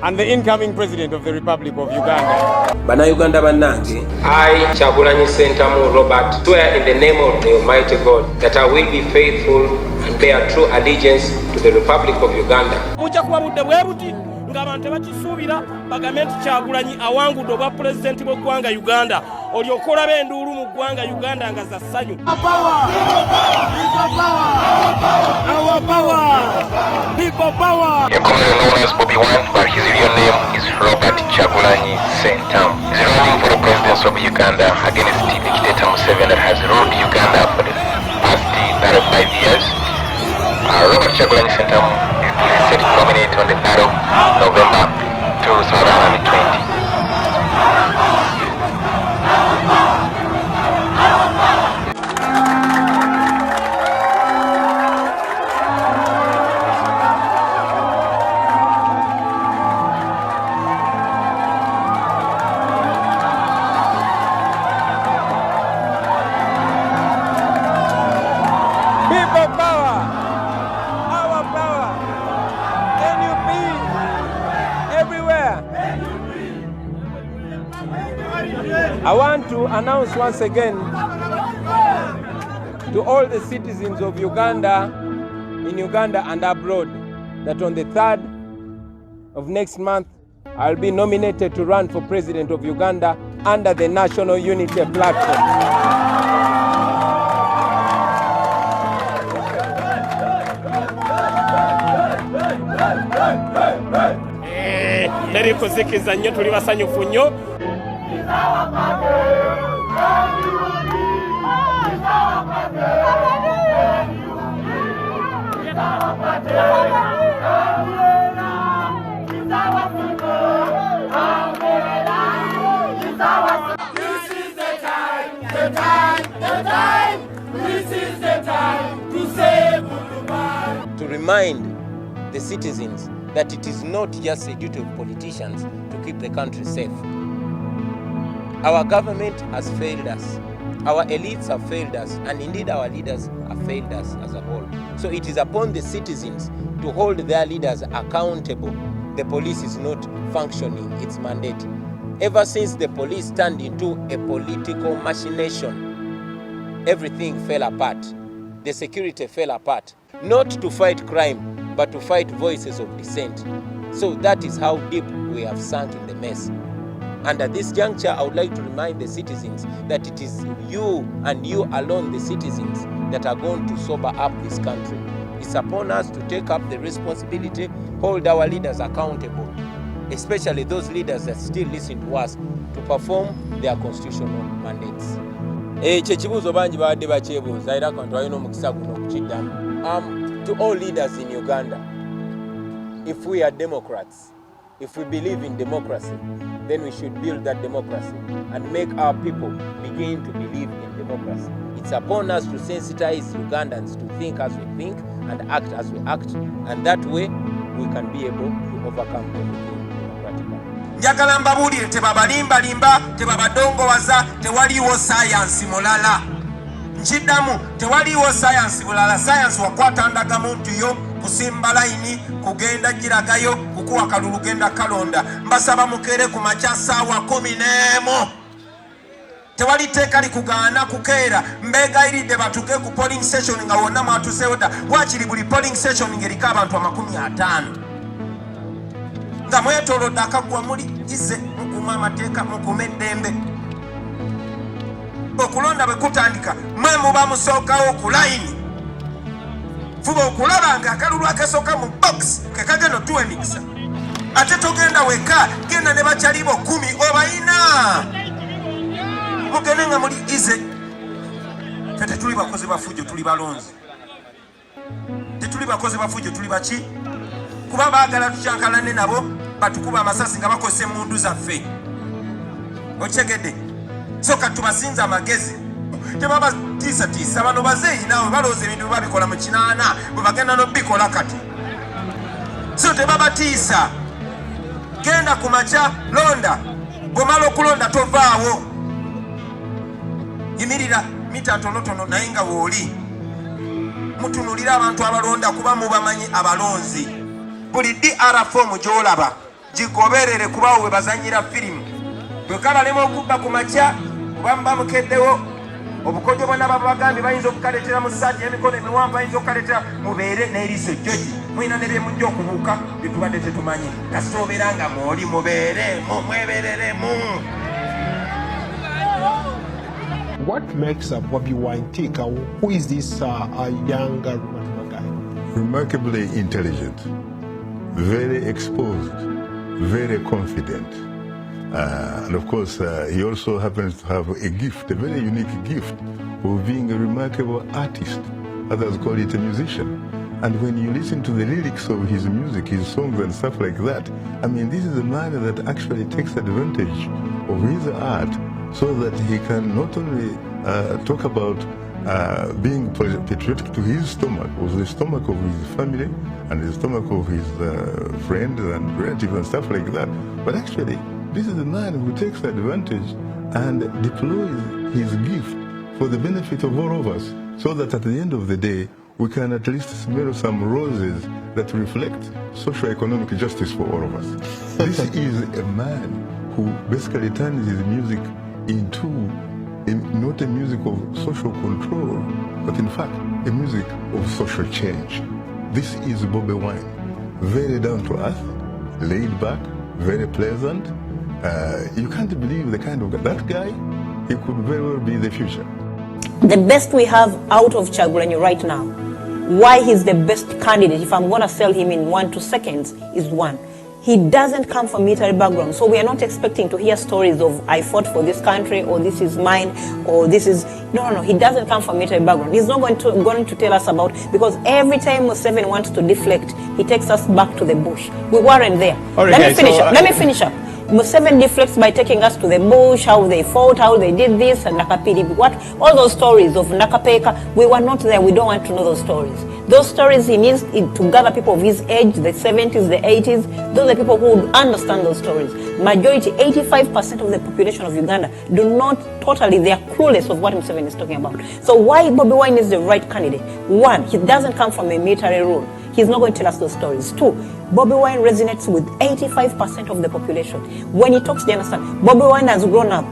and the incoming President of the Republic of Uganda. Uganda Banange. I, KYAGULANYI4PRESIDENT Robert, swear in the name of the Almighty God that I will be faithful and bear true allegiance to the Republic of Uganda. Ng'abantu bakisuubira bagamenti Kyagulanyi awangudde obwa pulezidenti bw'eggwanga Uganda olyoka olaba enduulu mu ggwanga Uganda nga za ssanyu. Our power! People power! You're commonly known as Bobbi Wine, but his real name is Robert KYAGULANYI4PRESIDENT. He's running for the presidency of Uganda against dictator Museveni that has ruled Uganda for the past 35 years. Robert KYAGULANYI4PRESIDENT is set to nominate on the 3rd of November 2020. I want to announce once again to all the citizens of Uganda, in Uganda and abroad, that on the 3rd of next month, I'll be nominated to run for President of Uganda under the National Unity Platform. Teri kuzikiza nnyo, tuli basanyufu nnyo. To remind the citizens that it is not just a duty of politicians to keep the country safe. Our government has failed us. Our elites have failed us, and indeed our leaders have failed us as a whole. So it is upon the citizens to hold their leaders accountable. The police is not functioning its mandate. Ever since the police turned into a political machination, everything fell apart. The security fell apart. Not to fight crime, but to fight voices of dissent. So that is how deep we have sunk in the mess. And at this juncture, I would like to remind the citizens that it is you and you alone, the citizens, that are going to sober up this country. It's upon us to take up the responsibility, hold our leaders accountable, especially those leaders that still listen to us, to perform their constitutional mandates. To all leaders in Uganda, if we are Democrats, if we believe in democracy, then we should build that democracy and make our people begin to believe in democracy. It's upon us to sensitize Ugandans to think as we think and act as we act, and that way we can be able to overcome everything democratically. Njagala mbabulire tebabalimba limba, tebabadongowaza, tewaliwo science mulala. Nchidamu tewaliwo science mulala. Science wakwata ndaga muntu yo kusimba laini kugenda jiragayo kukuwa kalulu genda kalonda. Mbasaba mukere ku macha sawa 11. Tewali teka likugana kukera mbega iride batuke ku polling station nga wonna mwatuseoda wachiri buli polling station ngerika abantu 50. Nga mwetolo dakagwa muri ize mukuma amateeka mukume eddembe. Okulonda bwe kutandika mwe muba musookawo ku line. Fuba okulaba nga akalulu akasooka mu box kekagenda tuwe mikisa. Ate togenda weka genda ne bakyalibo 10 obayina. Mugende nga muli ize. Fete tuli bakozi bafujo tuli balonzi. Tetuli bakozi bafujo tuli baki. Kuba baagala tucyankalane nabo batukuba amasasi nga bakose mundu zaffe. Ochegede. Soka tubasinza amagezi. Tebaba tisa bano bazeyi nawe baloze ebintu babikola mu kinana bwe bagenda no bikola kati. So tebaba tisa. Genda ku macha londa. Bwomala okulonda tovaawo. Yimirira mita tonotono naye nga wooli. Mutunulira abantu abalonda kuba mubamanyi abalonzi. Buli DR form gy'olaba gigoberere kubawo we bazanyira firimu bwekabalema okubba ku makya kubamba mukeddewo obukodyo bwonna babagambi bayinza okukaletera mu ssaati y'emikono emiwanvu bayinza okukaletera mubeere n'eriiso jjogi mulina ne bye mujja okubuuka byetubadde tetumanyi kasitoobeera nga mwoli mubeeremu mwebereremu. What makes Bobbi Wine tick? Who is this younger remarkable guy? Remarkably intelligent, very exposed, very confident. And of course, he also happens to have a gift, a very unique gift of being a remarkable artist. Others call it a musician. And when you listen to the lyrics of his music, his songs and stuff like that, I mean, this is a man that actually takes advantage of his art so that he can not only talk about being patriotic to his stomach, or the stomach of his family, and the stomach of his friends and relatives and stuff like that, but actually, this is a man who takes advantage and deploys his gift for the benefit of all of us, so that at the end of the day, we can at least smell some roses that reflect socio-economic justice for all of us. This is a man who basically turns his music into not a music of social control, but in fact, a music of social change. This is Bobbi Wine. Very down to earth, laid back, very pleasant. You can't believe the kind of that guy, he could very well be the future. The best we have out of Kyagulanyi right now, why he's the best candidate, if I'm going to sell him in 1-2 seconds, is one. He doesn't come from military background, so we are not expecting to hear stories of I fought for this country, or this is mine, or this is... No. He doesn't come from military background. He's not going to tell us about... Because every time Museveni wants to deflect, he takes us back to the bush. We weren't there. Right, Let me finish up. Museveni deflects by taking us to the bush, how they fought, how they did this, and Nakapidi, what, all those stories of Nakapeka, we were not there, we don't want to know those stories. Those stories he needs to gather people of his age, the 70s, the 80s, those are people who would understand those stories. Majority, 85% of the population of Uganda do not totally, they are clueless of what Museveni is talking about. So why Bobbi Wine is the right candidate? One, he doesn't come from a military rule. He's not going to tell us those stories. Two, Bobbi Wine resonates with 85% of the population. When he talks, they understand. Bobbi Wine has grown up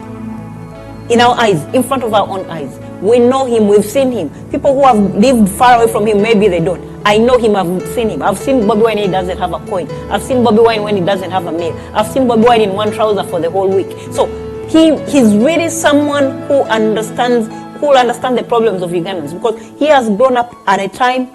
in our eyes, in front of our own eyes. We know him, we've seen him. People who have lived far away from him, maybe they don't. I know him, I've seen him. I've seen Bobbi Wine when he doesn't have a coin. I've seen Bobbi Wine when he doesn't have a meal. I've seen Bobbi Wine in one trouser for the whole week. So he's really someone who will understand the problems of Ugandans, because he has grown up at a time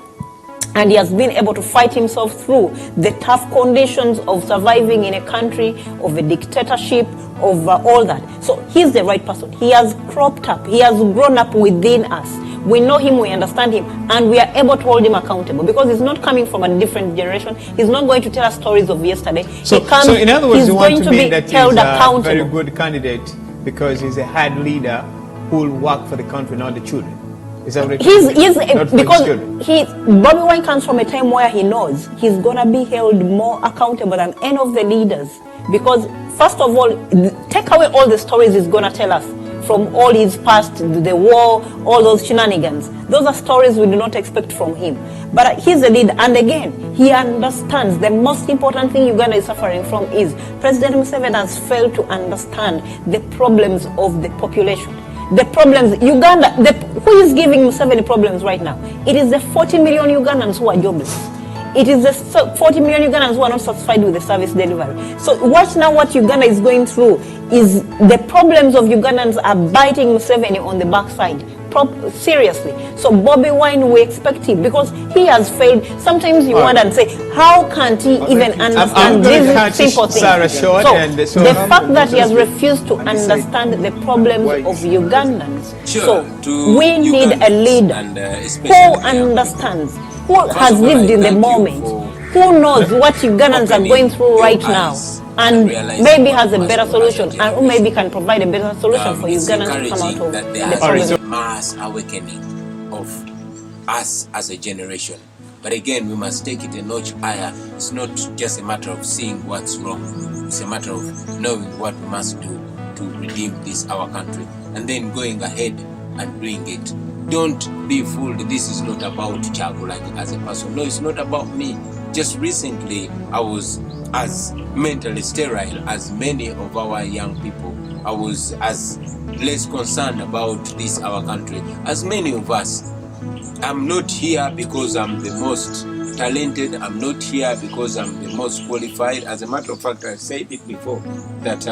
and he has been able to fight himself through the tough conditions of surviving in a country, of a dictatorship, of all that. So he's the right person. He has cropped up. He has grown up within us. We know him, we understand him, and we are able to hold him accountable, because he's not coming from a different generation. He's not going to tell us stories of yesterday. So in other words, you want to mean that he's a very good candidate because he's a hard leader who will work for the country, not the children. Is that what Bobbi Wine comes from a time where he knows he's gonna be held more accountable than any of the leaders, because first of all, take away all the stories he's gonna tell us from all his past, the war, all those shenanigans. Those are stories we do not expect from him. But he's a leader, and again, he understands the most important thing Uganda is suffering from is President Museveni has failed to understand the problems of the population. The problems, Uganda, who is giving Museveni problems right now? It is the 40 million Ugandans who are jobless. It is the 40 million Ugandans who are not satisfied with the service delivery. So watch now what Uganda is going through is the problems of Ugandans are biting Museveni on the backside. Seriously. So Bobbi Wine, we expect him, because he has failed. Sometimes you wonder and say, how can't he even understand these simple things? So the fact that he has refused to understand the problems of Ugandans. So we need a leader who understands, who has lived in the moment, who knows what Ugandans are going through right now, and maybe has a better solution, and who maybe can provide a better solution for Ugandans to come out of the problem. Mass awakening of us as a generation. But again, we must take it a notch higher. It's not just a matter of seeing what's wrong. It's a matter of knowing what we must do to redeem this, our country, and then going ahead and doing it. Don't be fooled. This is not about Kyagulanyi as a person. No, it's not about me. Just recently, I was as mentally sterile as many of our young people. I was as less concerned about this, our country, as many of us. I'm not here because I'm the most talented. I'm not here because I'm the most qualified. As a matter of fact, I said it before that,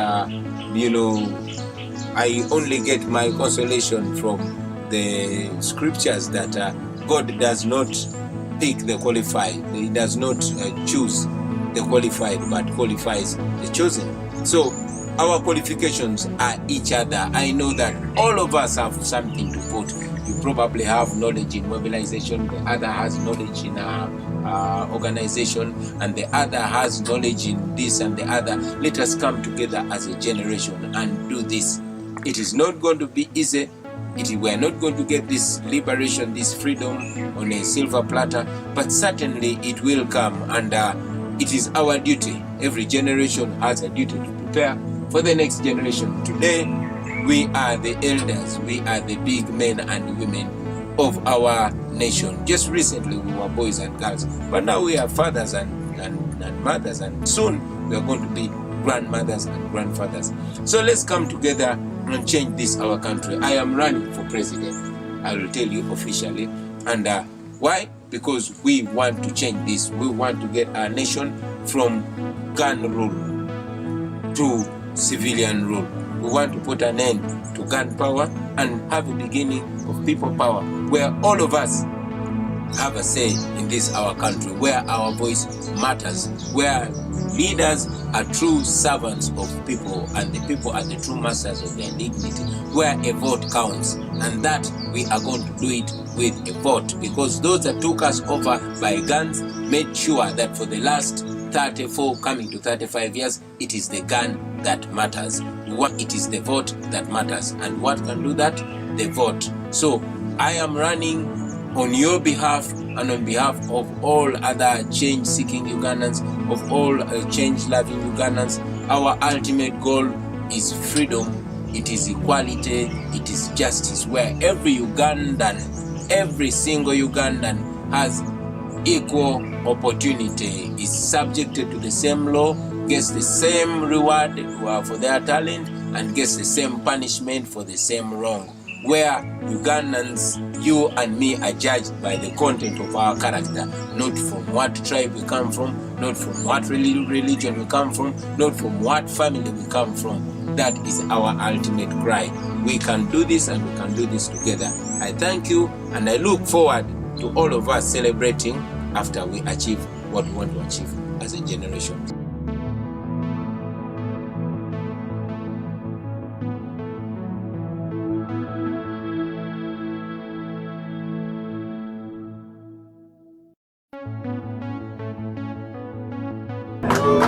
I only get my consolation from the scriptures that God does not pick the qualified. He does not choose the qualified, but qualifies the chosen. So our qualifications are each other. I know that all of us have something to put. You probably have knowledge in mobilization, the other has knowledge in organization, and the other has knowledge in this and the other. Let us come together as a generation and do this. It is not going to be easy. We are not going to get this liberation, this freedom on a silver platter, but certainly it will come, and it is our duty. Every generation has a duty to prepare for the next generation. Today, we are the elders, we are the big men and women of our nation. Just recently we were boys and girls, but now we are fathers and mothers, and soon we are going to be grandmothers and grandfathers. So let's come together and change this, our country. I am running for president, I will tell you officially. And why? Because we want to change this. We want to get our nation from gun rule to civilian rule. We want to put an end to gun power and have a beginning of people power, where all of us have a say in this, our country, where our voice matters, where leaders are true servants of people and the people are the true masters of their dignity, where a vote counts, and that we are going to do it with a vote, because those that took us over by guns made sure that for the last 34 coming to 35 years, it is the gun that matters. It is the vote that matters. And what can do that? The vote. So I am running on your behalf and on behalf of all other change-seeking Ugandans, of all change-loving Ugandans. Our ultimate goal is freedom, it is equality, it is justice, where every Ugandan, every single Ugandan has equal opportunity, is subjected to the same law, gets the same reward for their talent, and gets the same punishment for the same wrong. Where Ugandans, you and me, are judged by the content of our character, not from what tribe we come from, not from what religion we come from, not from what family we come from. That is our ultimate cry. We can do this, and we can do this together. I thank you, and I look forward to all of us celebrating after we achieve what we want to achieve as a generation.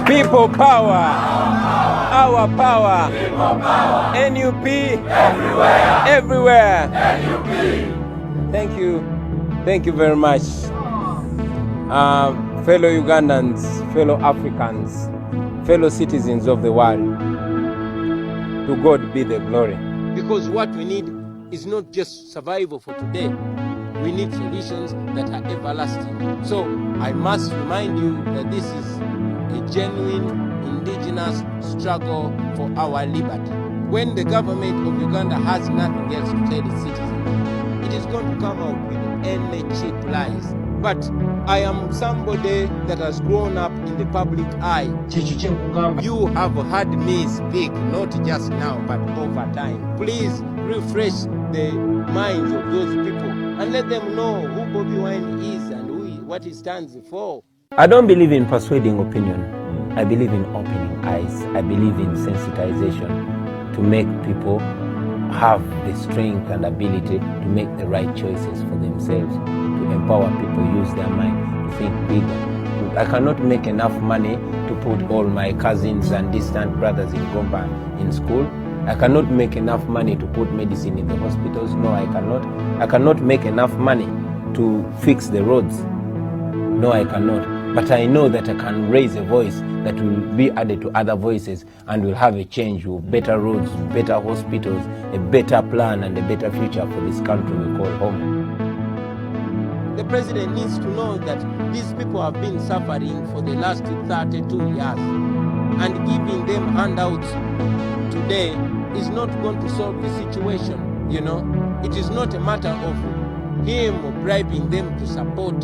People power, our power, NUP, everywhere. Thank you very much, fellow Ugandans, fellow Africans, fellow citizens of the world. To God be the glory. Because what we need is not just survival for today. We need solutions that are everlasting. So I must remind you that this is a genuine indigenous struggle for our liberty. When the government of Uganda has nothing else to tell its citizens, it is going to come out with any cheap lies. But I am somebody that has grown up in the public eye. You have heard me speak, not just now, but over time. Please refresh the minds of those people and let them know who Bobbi Wine is and what he stands for. I don't believe in persuading opinion. I believe in opening eyes. I believe in sensitization to make people have the strength and ability to make the right choices for themselves, to empower people, use their mind to think bigger. I cannot make enough money to put all my cousins and distant brothers in Gomba in school. I cannot make enough money to put medicine in the hospitals. No, I cannot. I cannot make enough money to fix the roads. No, I cannot. But I know that I can raise a voice that will be added to other voices and will have a change with better roads, better hospitals, a better plan and a better future for this country we call home. the president needs to know that these people have been suffering for the last 32 years, and giving them handouts today is not going to solve the situation, you know. It is not a matter of him bribing them to support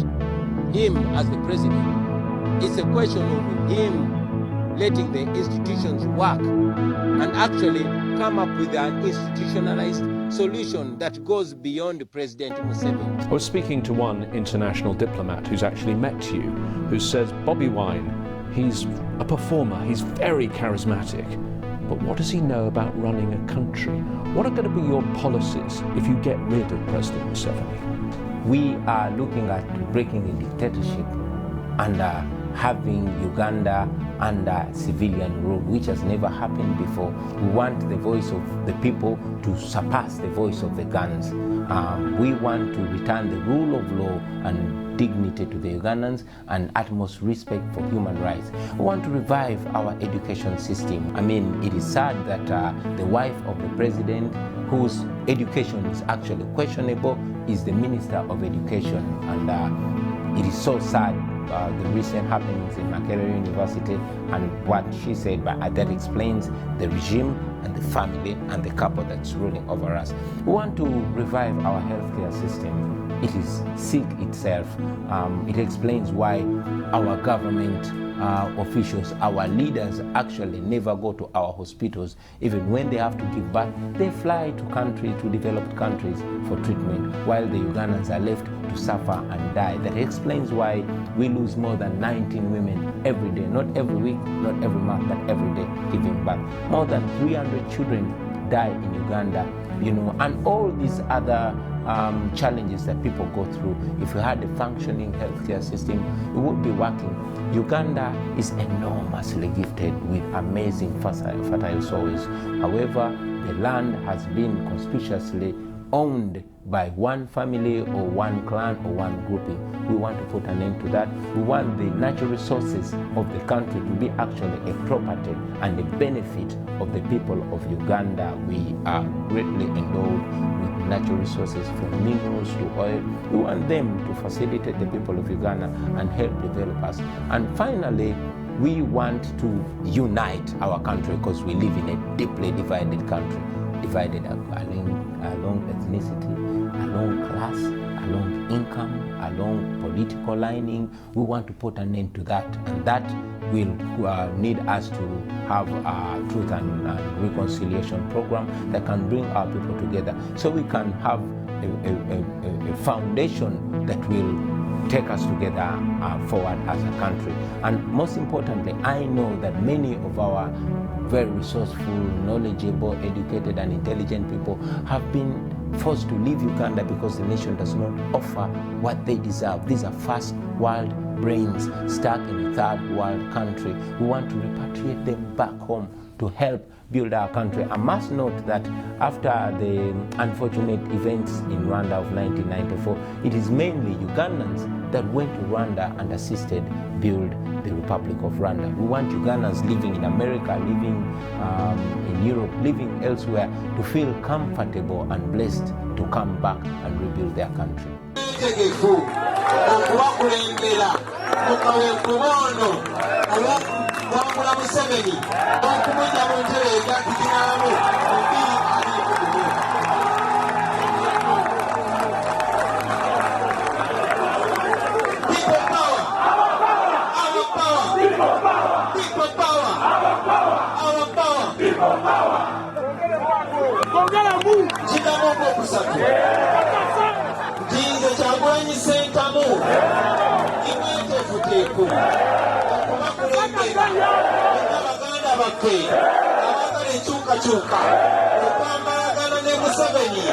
him as the president. It's a question of him letting the institutions work and actually come up with an institutionalized solution that goes beyond President Museveni. I was speaking to one international diplomat who's actually met you, who says Bobbi Wine, he's a performer, he's very charismatic, but what does he know about running a country? What are going to be your policies if you get rid of President Museveni? We are looking at breaking the dictatorship and having Uganda under civilian rule, which has never happened before. We want the voice of the people to surpass the voice of the guns. We want to return the rule of law and dignity to the Ugandans and utmost respect for human rights. We want to revive our education system. I mean, it is sad that the wife of the president, whose education is actually questionable, is the Minister of Education. And it is so sad, the recent happenings in Makerere University and what she said, but that explains the regime and the family and the couple that's ruling over us. We want to revive our healthcare system. It is sick itself. It explains why our government officials, our leaders actually never go to our hospitals. Even when they have to give birth, they fly to developed countries for treatment, while the Ugandans are left to suffer and die. That explains why we lose more than 19 women every day, not every week, not every month, but every day giving birth. More than 300 children die in Uganda, you know, and all these other challenges that people go through. If we had a functioning healthcare system, it would be working. Uganda is enormously gifted with amazing fertile soils. However, the land has been conspicuously owned by one family or one clan or one grouping. We want to put an end to that. We want the natural resources of the country to be actually a property and a benefit of the people of Uganda. We are greatly endowed with natural resources from minerals to oil. We want them to facilitate the people of Uganda and help develop us. And finally, we want to unite our country because we live in a deeply divided country, divided along ethnicity, along class, along income, along political lining. We want to put an end to that, and that will need us to have a truth and reconciliation program that can bring our people together, so we can have a foundation that will take us together forward as a country. And most importantly, I know that many of our very resourceful, knowledgeable, educated and intelligent people have been forced to leave Uganda because the nation does not offer what they deserve. These are first world brains stuck in a third world country. We want to repatriate them back home to help build our country. I must note that after the unfortunate events in Rwanda of 1994, it is mainly Ugandans that went to Rwanda and assisted build the Republic of Rwanda. We want Ugandans living in America, living in Europe, living elsewhere to feel comfortable and blessed to come back and rebuild their country. Jinze KYAGULANYI4PRESIDENT imwete futeku okubakulembera abaganda bakke abagala enkyukakyuka okwambalagana ne Museveni.